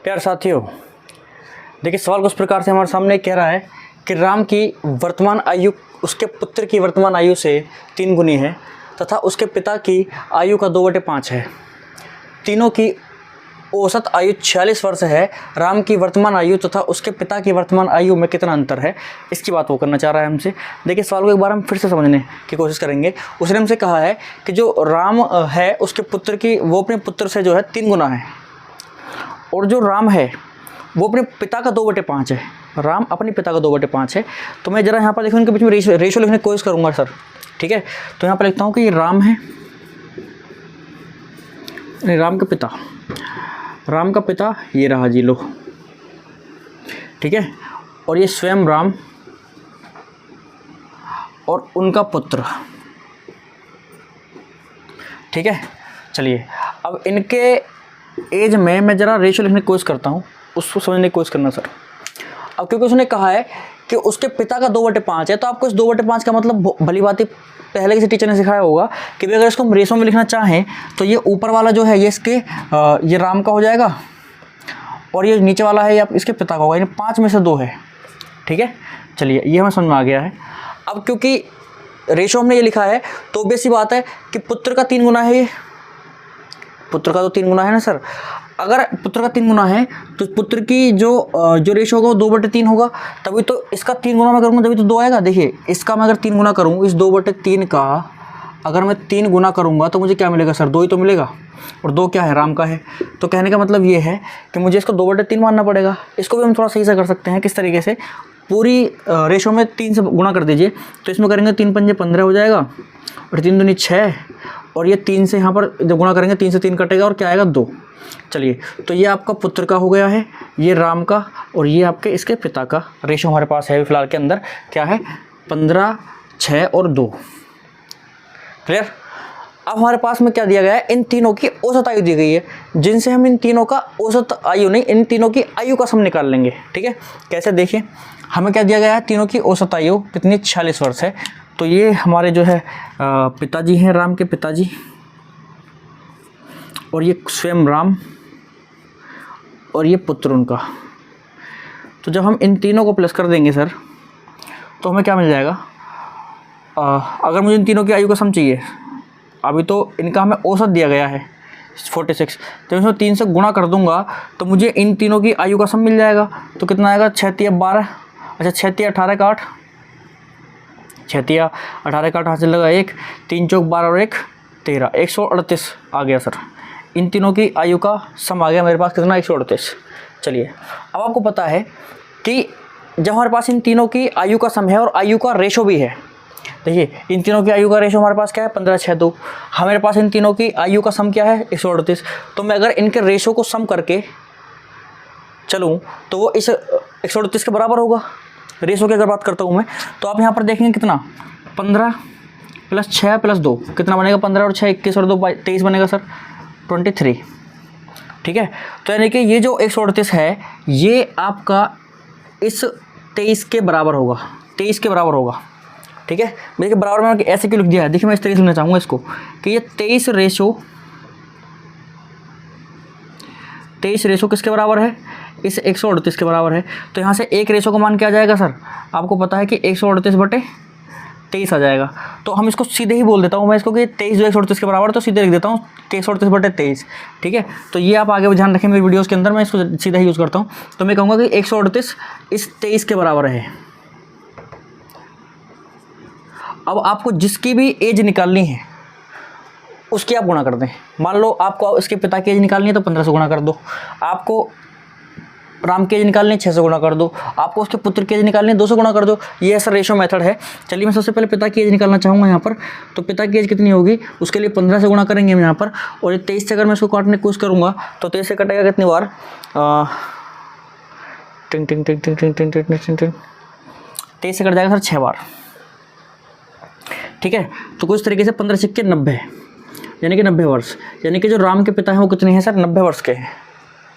प्यार साथियों, देखिए सवाल कुछ प्रकार से हमारे सामने कह रहा है कि राम की वर्तमान आयु उसके पुत्र की वर्तमान आयु से 3 गुनी है तथा उसके पिता की आयु का 2/5 है। तीनों की औसत आयु 46 वर्ष है। राम की वर्तमान आयु तथा उसके पिता की वर्तमान आयु में कितना अंतर है, इसकी बात वो करना चाह रहा है हमसे। देखिए सवाल को एक बार हम फिर से समझने की कोशिश करेंगे। उसने हमसे कहा है कि जो राम है उसके पुत्र की, वो अपने पुत्र से जो है 3 गुना है, और जो राम है वो अपने पिता का 2/5 है। राम अपने पिता का 2/5 है। तो मैं ज़रा यहाँ पर देखो इनके बीच में रेशो लिखने की कोशिश करूँगा सर, ठीक है। तो यहाँ पर लिखता हूँ कि ये राम है, राम का पिता, राम का पिता ये रहा जी लो, ठीक है। और ये स्वयं राम और उनका पुत्र, ठीक है। चलिए अब इनके एज में मैं ज़रा रेशो लिखने की कोशिश करता हूँ, उसको समझने की कोशिश करना सर। अब क्योंकि उसने कहा है कि उसके पिता का 2/5 है, तो आपको इस 2/5 का मतलब भली बात ही पहले किसी टीचर ने सिखाया होगा कि अगर इसको हम रेशो में लिखना चाहें तो ये ऊपर वाला जो है ये इसके ये राम का हो जाएगा, और ये नीचे वाला है ये इसके पिता का होगा, यानी 5 में से 2 है, ठीक है। चलिए ये हमें समझ में आ गया है। अब क्योंकि रेशो हमने ये लिखा है तो बेसी बात है कि पुत्र का 3 गुना है, ये पुत्र का तो 3 गुना है ना सर। अगर पुत्र का 3 गुना है तो पुत्र की जो रेशो होगा वो 2/3 होगा, तभी तो इसका 3 गुना मैं करूँगा तभी तो 2 आएगा। देखिए इसका मैं अगर 3 गुना करूँ, इस 2/3 का अगर मैं 3 गुना करूँगा तो मुझे क्या मिलेगा सर, 2 ही तो मिलेगा, और 2 क्या है, राम का है। तो कहने का मतलब ये है कि मुझे इसको 2/3 मानना पड़ेगा। इसको भी हम थोड़ा सही से कर सकते हैं, किस तरीके से, पूरी रेशो में 3 से गुणा कर दीजिए, तो इसमें करेंगे 3 पंजे 15 हो जाएगा, और 3 दूनी 6, और ये 3 से यहाँ पर जब गुणा करेंगे 3 से 3 कटेगा और क्या आएगा 2। चलिए तो ये आपका पुत्र का हो गया है, ये राम का, और ये आपके इसके पिता का रेशो हमारे पास है फिलहाल के अंदर क्या है, 15, 6 और 2। क्लियर। अब हमारे पास में क्या दिया गया है, इन तीनों की औसत आयु दी गई है, जिनसे हम इन तीनों का औसत आयु नहीं, इन तीनों की आयु का सम निकाल लेंगे, ठीक है। कैसे, देखिए हमें क्या दिया गया है, तीनों की औसत आयु कितनी, 46 वर्ष है। तो ये हमारे जो है पिताजी हैं, राम के पिताजी, और ये स्वयं राम, और ये पुत्र उनका। तो जब हम इन तीनों को प्लस कर देंगे सर तो हमें क्या मिल जाएगा, अगर मुझे इन तीनों की आयु का सम चाहिए, अभी तो इनका हमें औसत दिया गया है 46, तो इसमें 3 से गुणा कर दूंगा तो मुझे इन तीनों की आयु का सम मिल जाएगा। तो कितना आएगा, 6 × 12, अच्छा 6 × 18 का 8, 6 × 18 का 8 हासिल लगा 1, 3 × 4 12 और 1 13, 138 आ गया सर। इन तीनों की आयु का सम आ गया मेरे पास कितना, 138। चलिए अब आपको पता है कि जब हमारे पास इन तीनों की आयु का सम है और आयु का रेशो भी है, देखिए इन तीनों की आयु का रेशो हमारे पास क्या है, 15, 6, 2। हमारे पास इन तीनों की आयु का सम क्या है, 138। तो मैं अगर इनके रेशो को सम करके चलूँ तो वो इस 138 के बराबर होगा। रेशो की अगर बात करता हूँ मैं, तो आप यहाँ पर देखेंगे कितना, 15 + 6 + 2 कितना बनेगा, 15 और 6 21 और 2 23 बनेगा सर, 23, ठीक है। तो यानी कि ये जो 138 है ये आपका इस 23 के बराबर होगा, 23 के बराबर होगा, ठीक है। देखिए बराबर में ऐसे क्यों लिख दिया है, देखिए मैं इस तरीके से लिखना चाहूँगा इसको कि ये 23 रेशो किसके बराबर है, इस 138 के बराबर है। तो यहाँ से एक रेशो का मान क्या आ जाएगा सर, आपको पता है कि 138/23 आ जाएगा। तो हम इसको सीधे ही बोल देता हूँ मैं इसको कि 23 जो 138 के बराबर है, तो सीधे लिख देता हूँ कि 138/23, ठीक है। तो ये आप आगे ध्यान रखें, मेरी वीडियोज़ के अंदर मैं इसको सीधा ही यूज़ करता हूँ। तो मैं कहूँगा कि 138 इस 23 के बराबर है। अब आपको जिसकी भी एज निकालनी है उसकी आप गुणा कर दें। मान लो आपको इसके पिता की एज निकालनी है तो 15 से गुणा कर दो, आपको राम की एज निकालनी है 6 से गुणा कर दो, आपको उसके पुत्र की एज निकालनी है 2 से गुणा कर दो। ये ऐसा रेशो मेथड है। चलिए मैं सबसे पहले पिता की एज निकालना चाहूँगा यहाँ पर। तो पिता की एज कितनी होगी, उसके लिए 15 से गुणा करेंगे हम यहाँ पर, और ये 23 से अगर मैं इसको काटने की कोशिश करूँगा तो 23 से कटेगा कितनी बार, टिंग टिंग टिंग टिंग टिंग टिंग टिंग टिंग टिंग, 23 से कट जाएगा सर 6 बार, ठीक है। तो कुछ तरीके से 15 × 6 = 90, यानी कि 90 वर्ष। यानी कि जो राम के पिता हैं वो कितने हैं सर, 90 वर्ष के हैं,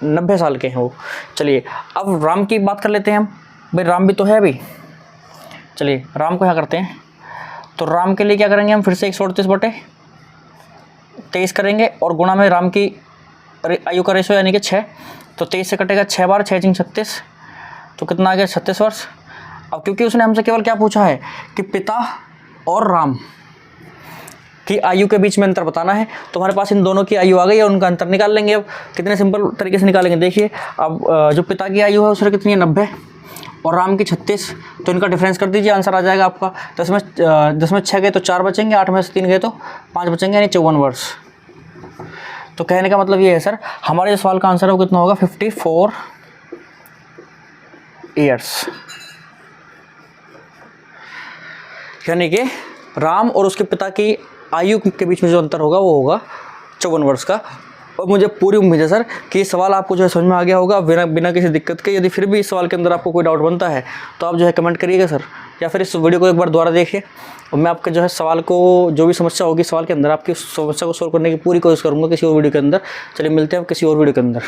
90 साल के हैं वो। चलिए अब राम की बात कर लेते हैं हम, भाई राम भी तो है अभी। चलिए राम को क्या करते हैं, तो राम के लिए क्या करेंगे हम, फिर से 138/23 करेंगे और गुणा में राम की आयु का रेशो यानी कि 6, तो 23 से कटेगा 6 बार, 6 36, तो कितना आ गया 36 वर्ष। अब क्योंकि उसने हमसे केवल क्या पूछा है कि पिता और राम की आयु के बीच में अंतर बताना है, तो हमारे पास इन दोनों की आयु आ गई है, उनका अंतर निकाल लेंगे। अब कितने सिंपल तरीके से निकालेंगे, देखिए अब जो पिता की आयु है उसमें कितनी है 90 और राम की 36, तो इनका डिफरेंस कर दीजिए, आंसर आ जाएगा आपका 10 में 6 गए तो 4 बचेंगे, 8 में से 3 गए तो 5 बचेंगे, यानी 54 वर्ष। तो कहने का मतलब ये है सर, हमारे जो सवाल का आंसर है वो कितना होगा 54 ईयर्स, यानी कि राम और उसके पिता की आयु के बीच में जो अंतर होगा वो होगा 54 वर्ष का। और मुझे पूरी उम्मीद है सर कि ये सवाल आपको जो है समझ में आ गया होगा बिना किसी दिक्कत के। यदि फिर भी इस सवाल के अंदर आपको कोई डाउट बनता है तो आप जो है कमेंट करिएगा सर, या फिर इस वीडियो को एक बार दोबारा देखिए, और मैं आपके जो है सवाल को, जो भी समस्या होगी सवाल के अंदर, आपकी समस्या को सोल्व करने की पूरी कोशिश करूँगा किसी और वीडियो के अंदर। चलिए मिलते हैं किसी और वीडियो के अंदर।